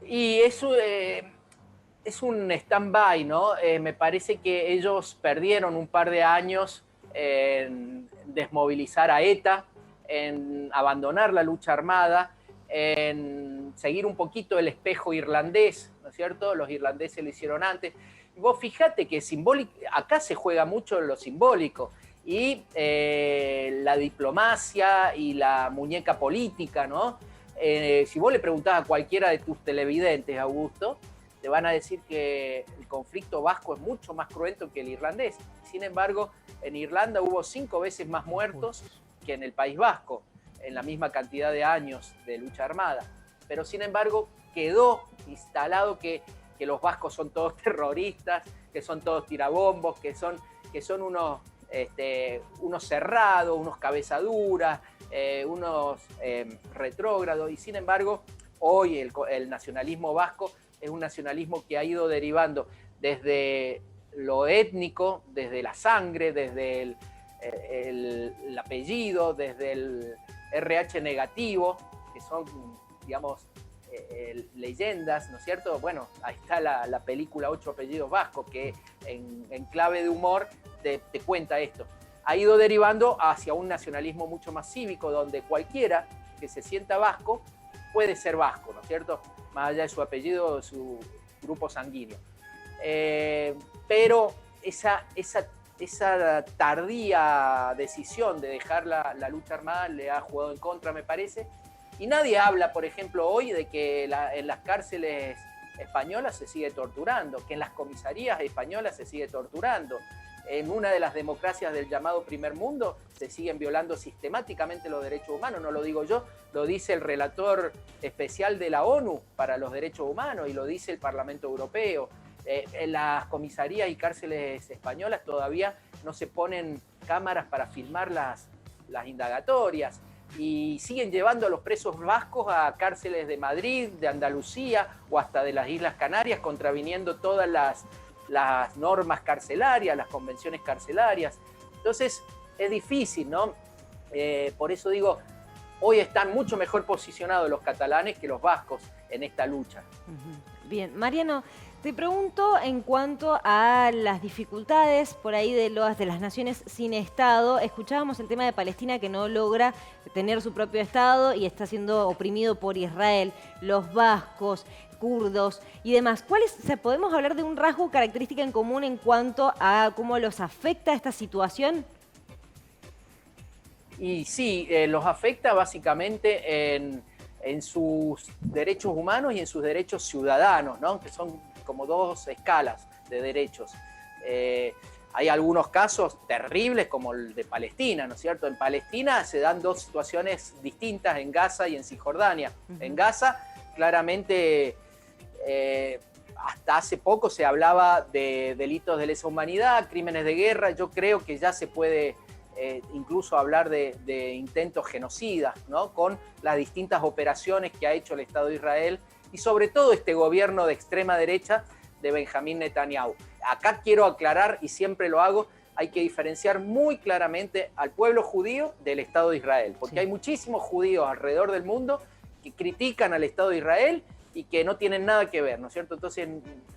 Y eso es un stand-by, ¿no? Me parece que ellos perdieron un par de años en desmovilizar a ETA, en abandonar la lucha armada, en seguir un poquito el espejo irlandés, ¿no es cierto? Los irlandeses lo hicieron antes. Y vos fijate que acá se juega mucho lo simbólico y la diplomacia y la muñeca política, ¿no? Si vos le preguntás a cualquiera de tus televidentes, Augusto, te van a decir que el conflicto vasco es mucho más cruento que el irlandés. Sin embargo, en Irlanda hubo 5 veces más muertos que en el País Vasco, en la misma cantidad de años de lucha armada. Pero sin embargo, quedó instalado que los vascos son todos terroristas, que son todos tirabombos, que son unos cerrados, unos cabezaduras, unos retrógrados. Y sin embargo, hoy el nacionalismo vasco es un nacionalismo que ha ido derivando desde lo étnico, desde la sangre, desde el apellido, desde el RH negativo, que son, digamos, leyendas, ¿no es cierto? Bueno, ahí está la película 8 apellidos vascos, que en clave de humor te cuenta esto. Ha ido derivando hacia un nacionalismo mucho más cívico, donde cualquiera que se sienta vasco puede ser vasco, ¿no es cierto? Más allá de su apellido o de su grupo sanguíneo. Pero esa tardía decisión de dejar la lucha armada le ha jugado en contra, me parece. Y nadie habla, por ejemplo, hoy de que en las cárceles españolas se sigue torturando, que en las comisarías españolas se sigue torturando. En una de las democracias del llamado primer mundo se siguen violando sistemáticamente los derechos humanos. No lo digo yo, lo dice el relator especial de la ONU para los derechos humanos y lo dice el Parlamento Europeo. En las comisarías y cárceles españolas todavía no se ponen cámaras para filmar las indagatorias y siguen llevando a los presos vascos a cárceles de Madrid, de Andalucía o hasta de las Islas Canarias, contraviniendo todas las normas carcelarias, las convenciones carcelarias. Entonces es difícil, ¿no? Por eso digo, hoy están mucho mejor posicionados los catalanes que los vascos en esta lucha. Bien, Mariano, te pregunto en cuanto a las dificultades por ahí de las naciones sin Estado. Escuchábamos el tema de Palestina, que no logra tener su propio Estado y está siendo oprimido por Israel, los vascos, kurdos y demás. ¿Podemos hablar de un rasgo característica en común en cuanto a cómo los afecta esta situación? Y sí, los afecta básicamente en sus derechos humanos y en sus derechos ciudadanos, ¿no? Que son como 2 escalas de derechos. Hay algunos casos terribles como el de Palestina, ¿no es cierto? En Palestina se dan 2 situaciones distintas en Gaza y en Cisjordania. En Gaza, claramente, hasta hace poco se hablaba de delitos de lesa humanidad, crímenes de guerra. Yo creo que ya se puede incluso hablar de intentos genocidas, ¿no? Con las distintas operaciones que ha hecho el Estado de Israel y sobre todo este gobierno de extrema derecha de Benjamín Netanyahu. Acá quiero aclarar, y siempre lo hago, hay que diferenciar muy claramente al pueblo judío del Estado de Israel, porque hay muchísimos judíos alrededor del mundo que critican al Estado de Israel y que no tienen nada que ver, ¿no es cierto? Entonces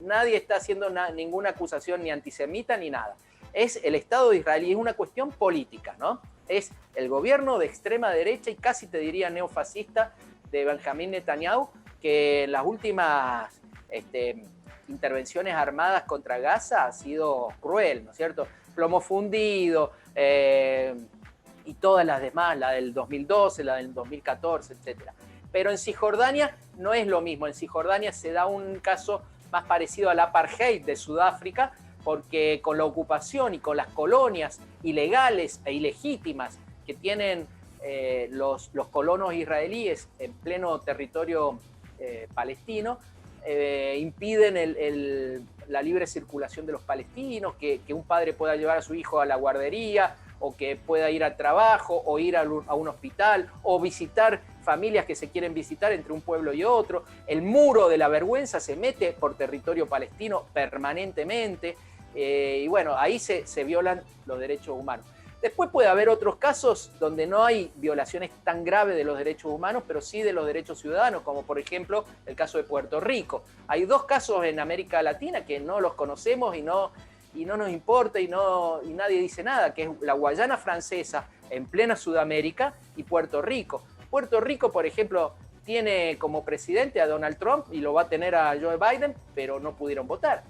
nadie está haciendo ninguna acusación ni antisemita ni nada. Es el Estado de Israel y es una cuestión política, ¿no? Es el gobierno de extrema derecha y casi te diría neofascista de Benjamín Netanyahu, que en las últimas intervenciones armadas contra Gaza ha sido cruel, ¿no es cierto? Plomo fundido y todas las demás, la del 2012, la del 2014, etc. Pero en Cisjordania no es lo mismo. En Cisjordania se da un caso más parecido al apartheid de Sudáfrica, porque con la ocupación y con las colonias ilegales e ilegítimas que tienen los colonos israelíes en pleno territorio palestino, impiden la libre circulación de los palestinos, que un padre pueda llevar a su hijo a la guardería, o que pueda ir al trabajo, o ir a un hospital, o visitar familias que se quieren visitar entre un pueblo y otro. El muro de la vergüenza se mete por territorio palestino permanentemente, y bueno, ahí se violan los derechos humanos. Después puede haber otros casos donde no hay violaciones tan graves de los derechos humanos, pero sí de los derechos ciudadanos, como por ejemplo el caso de Puerto Rico. Hay dos casos en América Latina que no los conocemos y no nos importa y nadie dice nada, que es la Guayana Francesa en plena Sudamérica y Puerto Rico. Puerto Rico, por ejemplo, tiene como presidente a Donald Trump y lo va a tener a Joe Biden, pero no pudieron votar.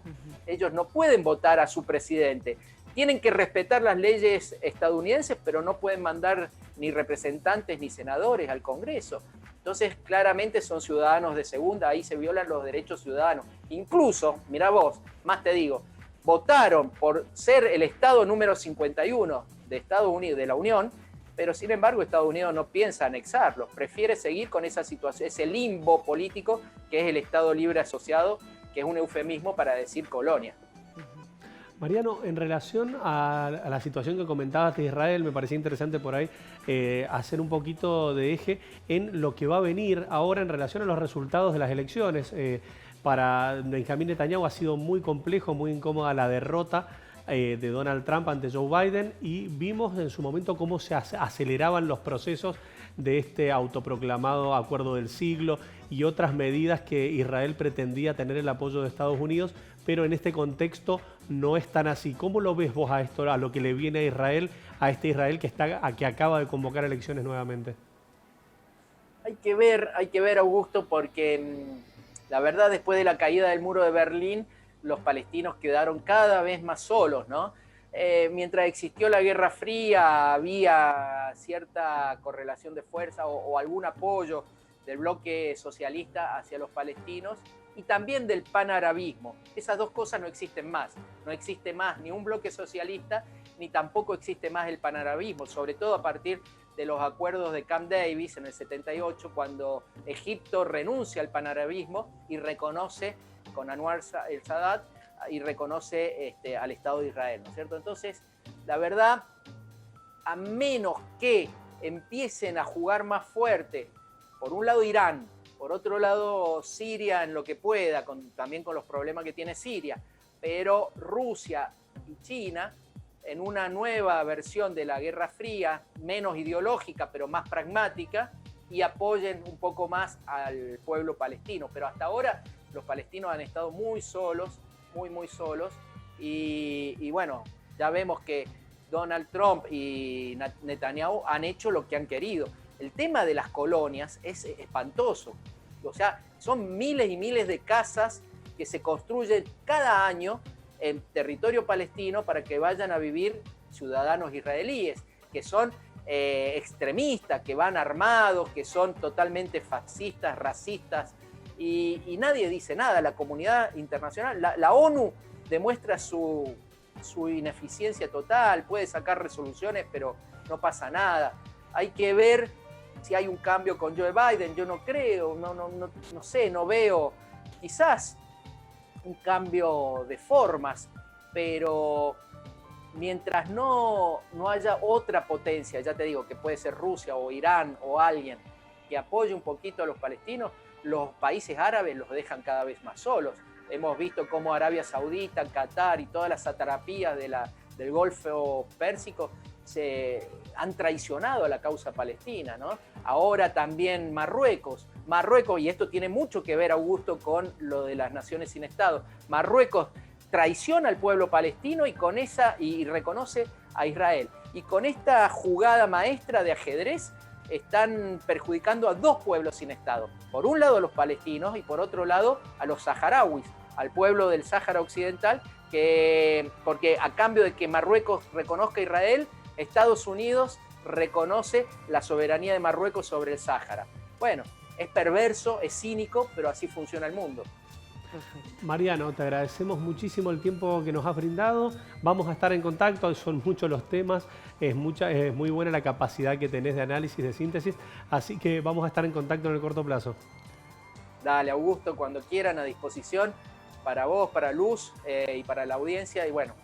Ellos no pueden votar a su presidente. Tienen que respetar las leyes estadounidenses, pero no pueden mandar ni representantes ni senadores al Congreso. Entonces, claramente son ciudadanos de segunda, ahí se violan los derechos ciudadanos. Incluso, mira vos, más te digo, votaron por ser el Estado número 51 de Estados Unidos, de la Unión, pero sin embargo Estados Unidos no piensa anexarlos, prefiere seguir con esa situación, ese limbo político que es el Estado Libre Asociado, que es un eufemismo para decir colonia. Mariano, en relación a la situación que comentabas de Israel, me parecía interesante por ahí hacer un poquito de eje en lo que va a venir ahora en relación a los resultados de las elecciones. Para Benjamín Netanyahu ha sido muy complejo, muy incómoda la derrota de Donald Trump ante Joe Biden, y vimos en su momento cómo se aceleraban los procesos de este autoproclamado acuerdo del siglo y otras medidas que Israel pretendía tener el apoyo de Estados Unidos, pero en este contexto no es tan así. ¿Cómo lo ves vos a esto, a lo que le viene a Israel, a este Israel que acaba de convocar elecciones nuevamente? Hay que ver, Augusto, porque la verdad, después de la caída del muro de Berlín, los palestinos quedaron cada vez más solos, ¿no? Mientras existió la Guerra Fría, había cierta correlación de fuerza o algún apoyo del bloque socialista hacia los palestinos y también del panarabismo. Esas dos cosas no existen más. No existe más ni un bloque socialista, ni tampoco existe más el panarabismo, sobre todo a partir de los acuerdos de Camp David en el 78, cuando Egipto renuncia al panarabismo y reconoce con Anwar el Sadat y reconoce al Estado de Israel, ¿no es cierto? Entonces, la verdad, a menos que empiecen a jugar más fuerte, por un lado Irán, por otro lado Siria en lo que pueda, también con los problemas que tiene Siria, pero Rusia y China, en una nueva versión de la Guerra Fría, menos ideológica, pero más pragmática, y apoyen un poco más al pueblo palestino. Pero hasta ahora los palestinos han estado muy solos, muy solos, y bueno, ya vemos que Donald Trump y Netanyahu han hecho lo que han querido. El tema de las colonias es espantoso. O sea, son miles y miles de casas que se construyen cada año en territorio palestino para que vayan a vivir ciudadanos israelíes, que son extremistas, que van armados, que son totalmente fascistas, racistas, y nadie dice nada. La comunidad internacional, la ONU demuestra su ineficiencia total, puede sacar resoluciones, pero no pasa nada. Hay que ver si hay un cambio con Joe Biden. Yo no creo, no sé, no veo. Quizás un cambio de formas, pero mientras no haya otra potencia, ya te digo, que puede ser Rusia o Irán o alguien que apoye un poquito a los palestinos, los países árabes los dejan cada vez más solos. Hemos visto cómo Arabia Saudita, Qatar y todas las satrapías del Golfo Pérsico se han traicionado a la causa palestina, ¿no? Ahora también Marruecos, y esto tiene mucho que ver, Augusto, con lo de las naciones sin Estado. Marruecos traiciona al pueblo palestino y reconoce a Israel. Y con esta jugada maestra de ajedrez están perjudicando a dos pueblos sin Estado. Por un lado a los palestinos y por otro lado a los saharauis, al pueblo del Sáhara Occidental, porque a cambio de que Marruecos reconozca a Israel, Estados Unidos reconoce la soberanía de Marruecos sobre el Sáhara. Bueno, es perverso, es cínico, pero así funciona el mundo. Mariano, te agradecemos muchísimo el tiempo que nos has brindado. Vamos a estar en contacto, son muchos los temas, es muy buena la capacidad que tenés de análisis, de síntesis, así que vamos a estar en contacto en el corto plazo. Dale, Augusto, cuando quieran, a disposición para vos, para Luz y para la audiencia. Y bueno,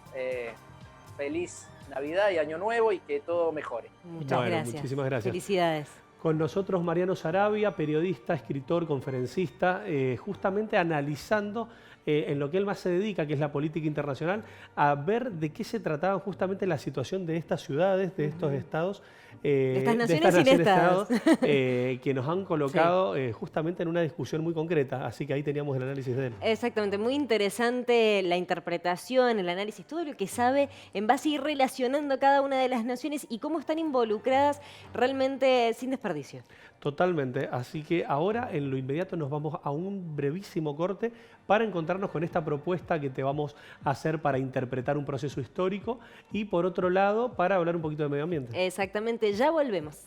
feliz Navidad y Año Nuevo y que todo mejore. Muchas gracias. Muchísimas gracias. Felicidades. Con nosotros Mariano Sarabia, periodista, escritor, conferencista, justamente analizando en lo que él más se dedica, que es la política internacional, a ver de qué se trataba justamente la situación de estas ciudades, de estos estados, de estas naciones sin estados, que nos han colocado justamente en una discusión muy concreta. Así que ahí teníamos el análisis de él. Exactamente, muy interesante la interpretación, el análisis, todo lo que sabe en base a ir relacionando cada una de las naciones y cómo están involucradas realmente sin desperdicio. Totalmente, así que ahora en lo inmediato nos vamos a un brevísimo corte para encontrarnos con esta propuesta que te vamos a hacer para interpretar un proceso histórico y por otro lado para hablar un poquito de medio ambiente. Exactamente, ya volvemos.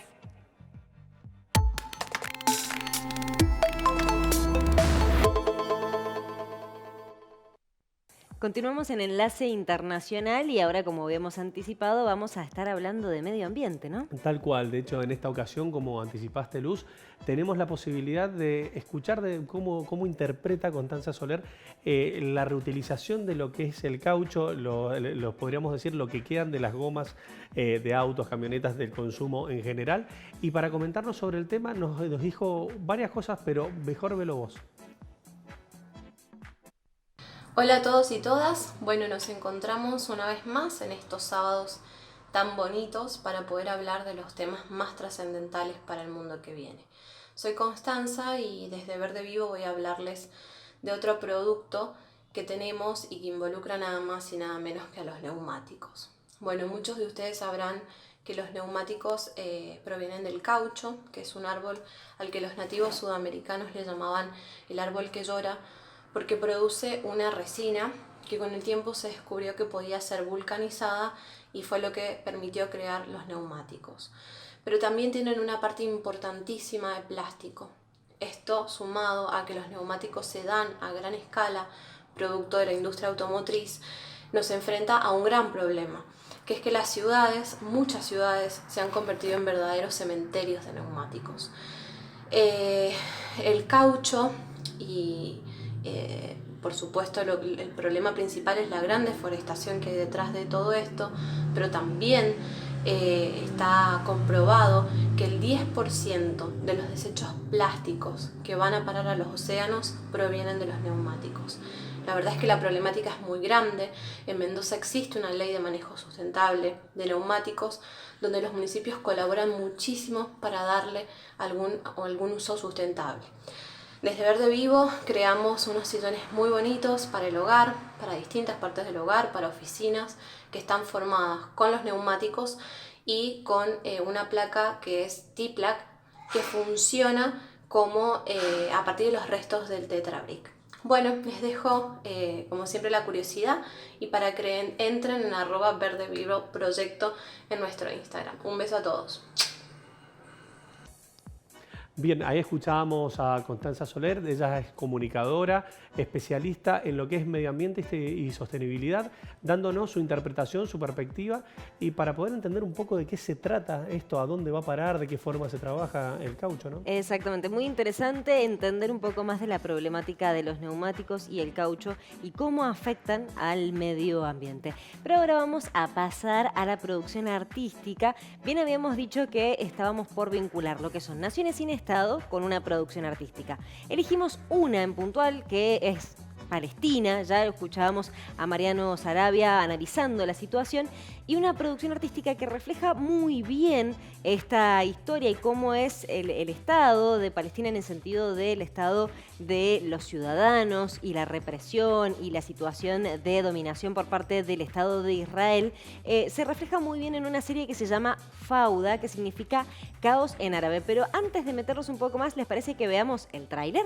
Continuamos en Enlace Internacional y ahora, como habíamos anticipado, vamos a estar hablando de medio ambiente, ¿no? Tal cual, de hecho en esta ocasión, como anticipaste Luz, tenemos la posibilidad de escuchar de cómo interpreta Constanza Soler la reutilización de lo que es el caucho, podríamos decir lo que quedan de las gomas de autos, camionetas, del consumo en general. Y para comentarnos sobre el tema nos dijo varias cosas, pero mejor velo vos. Hola a todos y todas, bueno, nos encontramos una vez más en estos sábados tan bonitos para poder hablar de los temas más trascendentales para el mundo que viene. Soy Constanza y desde Verde Vivo voy a hablarles de otro producto que tenemos y que involucra nada más y nada menos que a los neumáticos. Bueno, muchos de ustedes sabrán que los neumáticos provienen del caucho, que es un árbol al que los nativos sudamericanos le llamaban el árbol que llora, porque produce una resina que con el tiempo se descubrió que podía ser vulcanizada y fue lo que permitió crear los neumáticos. Pero también tienen una parte importantísima de plástico. Esto, sumado a que los neumáticos se dan a gran escala, producto de la industria automotriz, nos enfrenta a un gran problema, que es que las ciudades, muchas ciudades, se han convertido en verdaderos cementerios de neumáticos. El caucho y por supuesto el problema principal es la gran deforestación que hay detrás de todo esto, pero también está comprobado que el 10% de los desechos plásticos que van a parar a los océanos provienen de los neumáticos. La verdad es que la problemática es muy grande. En Mendoza existe una ley de manejo sustentable de neumáticos donde los municipios colaboran muchísimo para darle algún uso sustentable. Desde Verde Vivo creamos unos sillones muy bonitos para el hogar, para distintas partes del hogar, para oficinas, que están formadas con los neumáticos y con una placa que es T-Plaque, que funciona como a partir de los restos del Tetra Brick. Bueno, les dejo como siempre la curiosidad y para que entren en @verdevivoproyecto en nuestro Instagram. Un beso a todos. Bien, ahí escuchábamos a Constanza Soler, ella es comunicadora, especialista en lo que es medio ambiente y sostenibilidad, dándonos su interpretación, su perspectiva, y para poder entender un poco de qué se trata esto, a dónde va a parar, de qué forma se trabaja el caucho, ¿no? Exactamente, muy interesante entender un poco más de la problemática de los neumáticos y el caucho y cómo afectan al medio ambiente. Pero ahora vamos a pasar a la producción artística. Bien habíamos dicho que estábamos por vincular lo que son Naciones sin Estado con una producción artística. Elegimos una en puntual que es Palestina, ya escuchábamos a Mariano Sarabia analizando la situación, y una producción artística que refleja muy bien esta historia y cómo es el Estado de Palestina en el sentido del Estado de los ciudadanos y la represión y la situación de dominación por parte del Estado de Israel. Se refleja muy bien en una serie que se llama Fauda, que significa caos en árabe. Pero antes de meternos un poco más, ¿les parece que veamos el tráiler?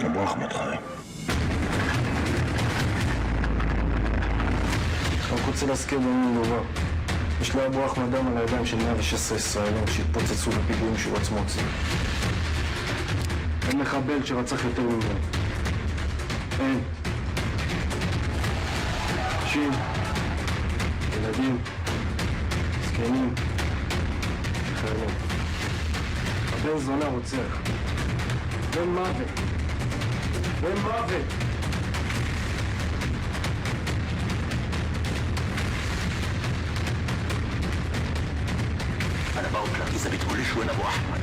אבו אחמד חי. רק רוצה להזכיר במין דבר. יש לאבו אחמד דם על הידיים של 116 ישראלים שהתפוצצו בפיגועים שהוא עצמו הוציא. אין מחבל שרצח יותר ממנו. אין. נשים, ילדים, זקנים, חיילים. הבן זונה רוצח. בן מוות. בן מוות. أنا بقول لك إذا بتقوليش وين أبو أحمد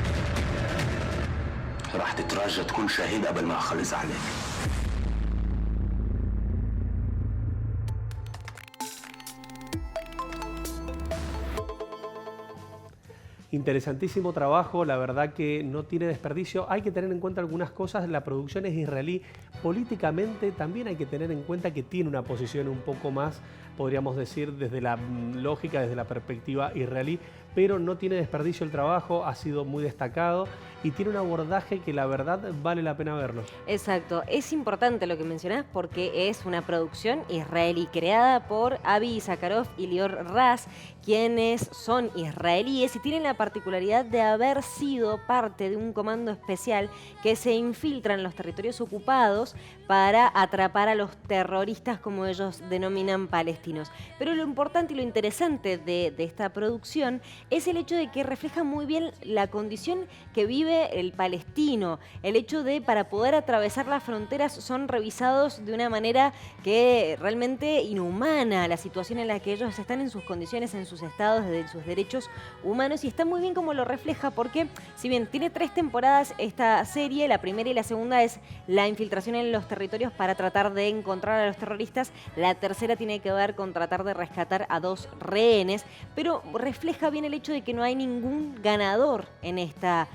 راح تترجى تكون شهيد قبل ما أخلص عليك. Interesantísimo trabajo, la verdad que no tiene desperdicio. Hay que tener en cuenta algunas cosas, la producción es israelí. Políticamente también hay que tener en cuenta que tiene una posición un poco más, podríamos decir, desde la lógica, desde la perspectiva israelí, pero no tiene desperdicio el trabajo, ha sido muy destacado y tiene un abordaje que la verdad vale la pena verlo. Exacto, es importante lo que mencionás porque es una producción israelí creada por Avi Sakharov y Lior Raz, quienes son israelíes y tienen la particularidad de haber sido parte de un comando especial que se infiltra en los territorios ocupados para atrapar a los terroristas, como ellos denominan, palestinos. Pero lo importante y lo interesante de esta producción es el hecho de que refleja muy bien la condición que vive el palestino. El hecho de, para poder atravesar las fronteras, son revisados de una manera que realmente inhumana, la situación en la que ellos están en sus condiciones, en sus estados, de sus derechos humanos, y está muy bien como lo refleja porque, si bien tiene 3 temporadas esta serie, la primera y la segunda es la infiltración en los territorios para tratar de encontrar a los terroristas, la tercera tiene que ver con tratar de rescatar a 2 rehenes, pero refleja bien el hecho de que no hay ningún ganador en esta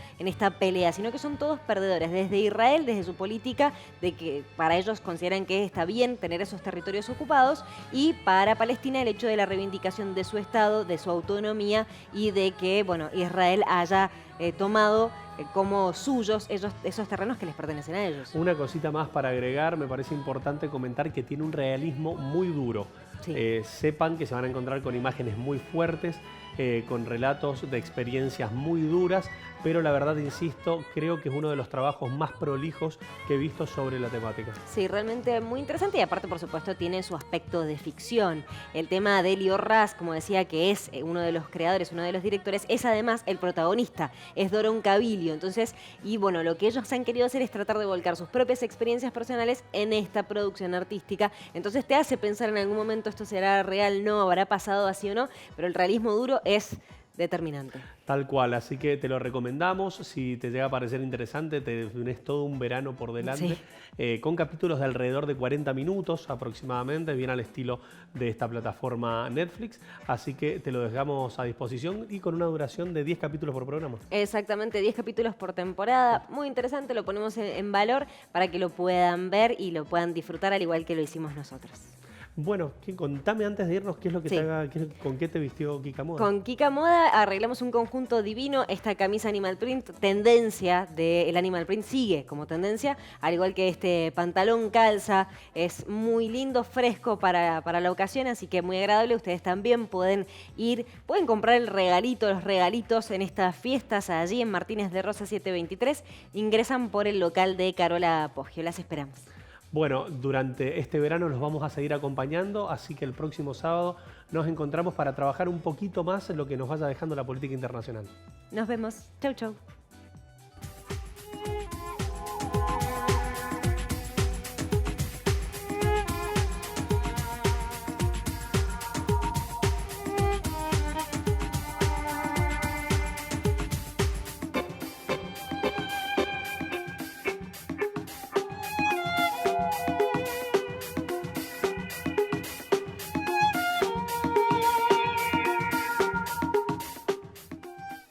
pelea, sino que son todos perdedores, desde Israel, desde su política, de que para ellos consideran que está bien tener esos territorios ocupados, y para Palestina el hecho de la reivindicación de su Estado, de su autonomía y de que, bueno, Israel haya tomado como suyos esos terrenos que les pertenecen a ellos. Una cosita más para agregar, me parece importante comentar que tiene un realismo muy duro. Sí. Sepan que se van a encontrar con imágenes muy fuertes, con relatos de experiencias muy duras, pero la verdad, insisto, creo que es uno de los trabajos más prolijos que he visto sobre la temática. Sí, realmente muy interesante, y aparte, por supuesto, tiene su aspecto de ficción. El tema de Lior Raz, como decía, que es uno de los creadores, uno de los directores, es además el protagonista, es Doron Cabilio. Entonces, y bueno, lo que ellos han querido hacer es tratar de volcar sus propias experiencias personales en esta producción artística. Entonces te hace pensar en algún momento esto será real, no, habrá pasado así o no, pero el realismo duro es determinante. Tal cual, así que te lo recomendamos. Si te llega a parecer interesante, tenés todo un verano por delante, con capítulos de alrededor de 40 minutos aproximadamente, bien al estilo de esta plataforma Netflix. Así que te lo dejamos a disposición y con una duración de 10 capítulos por programa. Exactamente, 10 capítulos por temporada. Muy interesante, lo ponemos en valor para que lo puedan ver y lo puedan disfrutar al igual que lo hicimos nosotros. Bueno, contame antes de irnos qué es lo que Sí. con qué te vistió Kika Moda. Con Kika Moda arreglamos un conjunto divino. Esta camisa Animal Print, tendencia del Animal Print, sigue como tendencia, al igual que este pantalón calza. Es muy lindo, fresco para la ocasión, así que muy agradable. Ustedes también pueden comprar el regalito, los regalitos en estas fiestas allí en Martínez de Rosa 723. Ingresan por el local de Carola Poggio. Las esperamos. Bueno, durante este verano los vamos a seguir acompañando, así que el próximo sábado nos encontramos para trabajar un poquito más en lo que nos vaya dejando la política internacional. Nos vemos. Chau, chau.